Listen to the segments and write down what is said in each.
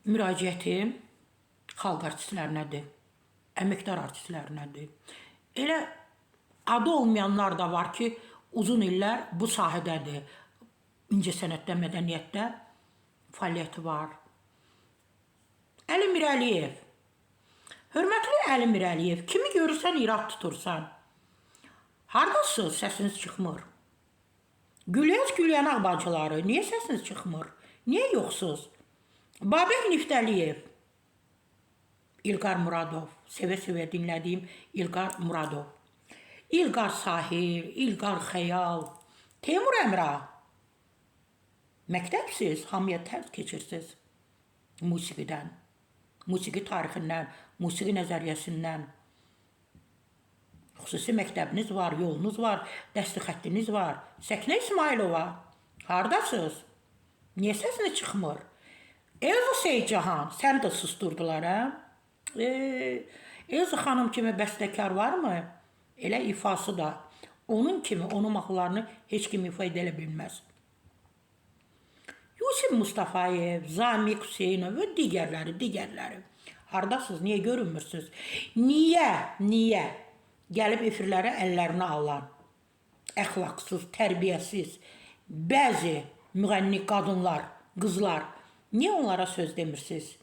müraciətim xalq artistlərinədir, əməkdar artistlərinədir. Elə adı olmayanlar da var ki, uzun illər bu sahədədir. İncəsənətdə, mədəniyyətdə fəaliyyəti var. Əli Mirəliyev. Hörmətli Əli Mirəliyev, kimi görürsən, irad tutursan. Hardasınız, səsiniz çıxmır. Gülyaz bacıları, niyə səsiniz çıxmır? Niyə yoxsuz? Babək Niftəliyev. İlqar Muradov. Sevə-sevə dinlədiyim İlqar Muradov. İlqar Sahir, İlqar Xəyal. Teymur Əmra. Məktəbsiz, hamıya tərz keçirsiniz. Musiqidən, musiqi tarixindən, musiqi nəzəriyyəsindən. Xüsusi məktəbiniz var, yolunuz var, dəsti xəttiniz var. Səkinə İsmailova, hardasınız? Niyə səsini çıxmır? Elza Seyidcahan, sən də susturdular, hə? Elza xanım kimi bəstəkar varmı? Elə ifası da. Onun kimi, onun mahnılarını heç kim ifa edə bilməz. Yusif Mustafayev, Zamiq Hüseynov və digərləri. Hardasınız, niyə görünmürsünüz? Niyə gəlib efirlərə əllərini alan, əxlaqsız, tərbiyəsiz, bəzi müğənni qadınlar, qızlar, niyə onlara söz demirsiniz?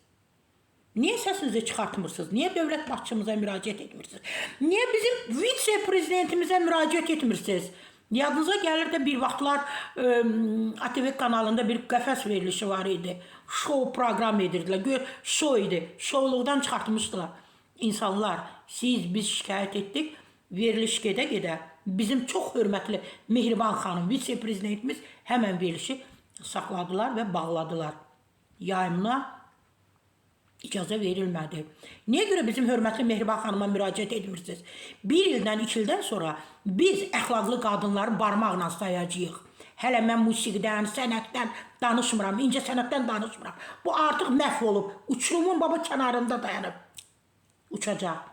Niyə səsinizi çıxartmırsınız? Niyə dövlət başçımıza müraciət etmirsiniz? Niyə bizim vitse-prezidentimizə müraciət etmirsiniz? Yadınıza gəlir də bir vaxtlar ATV kanalında bir qəfəs verilişi var idi. Şou proqram edirdilər. Şou idi. Şouluqdan çıxartmışdılar. İnsanlar, biz şikayət etdik. Veriliş gedə-gedə bizim çox hörmətli Mehriban xanım, vitse-prezidentimiz həmən verilişi saxladılar və bağladılar. Yayımına icazə verilmədi. Niyə görə bizim hörmətli Mehriban xanıma müraciət etmirsiniz? Bir ildən, 2 ildən sonra biz əxlaqlı qadınları barmaqla sayacağıq. Hələ mən musiqidən, sənətdən danışmıram, incə sənətdən danışmıram. Bu artıq məhv olub, uçurumun baba kənarında dayanıb. Uçacaq.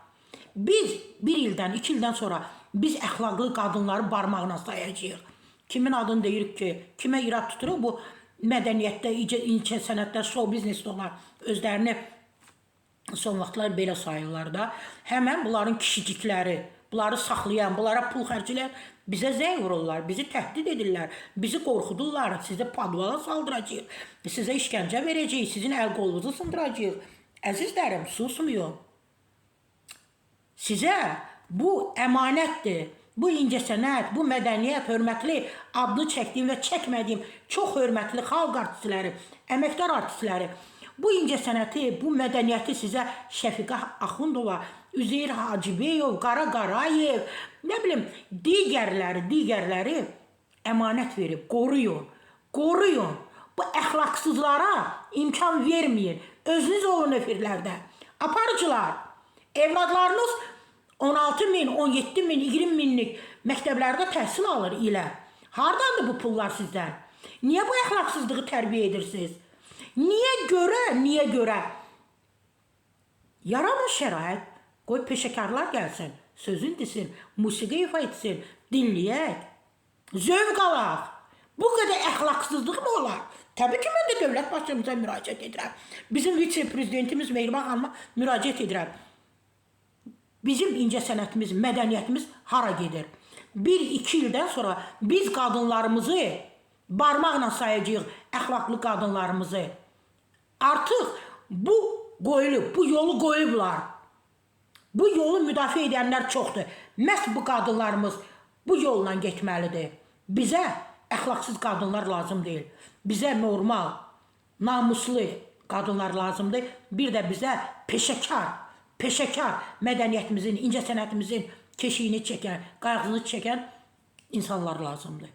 Biz 1 ildən, 2 ildən sonra biz əxlaqlı qadınları barmaqla sayacağıq. Kimin adını deyirik ki, kimə irad tuturuq bu mədəniyyətdə, incə sənətdə, show biznesdə olan özlərini son vaxtlar belə sayırlar da. Həmən bunların kişicikləri, bunları saxlayan, bunlara pul xərciləyən bizə zəng vururlar, bizi təhdid edirlər, bizi qorxudurlar, sizə padvala saldıracaq, sizə işgəncə verəcək, sizin əl-qolunuzu sındıracaq. Əzizlərim, susmayın. Sizə bu əmanətdir. Bu incəsənət, bu mədəniyyət, hörmətli adını çəkdiyim və çəkmədiyim çox hörmətli xalq artistləri, əməkdar artistləri, bu incəsənəti, bu mədəniyyəti sizə Şəfiqə Axundova, Üzeyir Hacıbeyov, Qara Qarayev, nə bilim, digərləri əmanət verib, qoruyun. Bu əxlaqsızlara imkan verməyin. Özünüz olun efirlərdə. Aparıcılar, evladlarınız 16 min, 17 min, 20 minlik məktəblərdə təhsil alır ilə. Hardandır bu pullar sizdən? Niyə bu əxlaqsızlığı tərbiyə edirsiniz? Niyə görə? Yaranın şərait, qoy peşəkarlar gəlsin, sözün desin, musiqi ifa etsin, dinləyək, zövq alaq. Bu qədər əxlaqsızlıq mı olar? Təbii ki, mən də dövlət başçımıza müraciət edirəm. Bizim vitse-prezidentimiz Mehriban xanıma müraciət edirəm. Bizim incəsənətimiz, mədəniyyətimiz hara gedir? 1-2 ildən sonra biz qadınlarımızı barmaqla sayacağıq, əxlaqlı qadınlarımızı. Artıq bu yolu qoyublar. Bu yolu müdafiə edənlər çoxdur. Məhz bu qadınlarımız bu yolla getməlidir. Bizə əxlaqsız qadınlar lazım deyil. Bizə normal, namuslu qadınlar lazımdır. Bir də bizə peşəkar mədəniyyətimizin, incəsənətimizin keşiyini çəkən, qayğını çəkən insanlar lazımdır.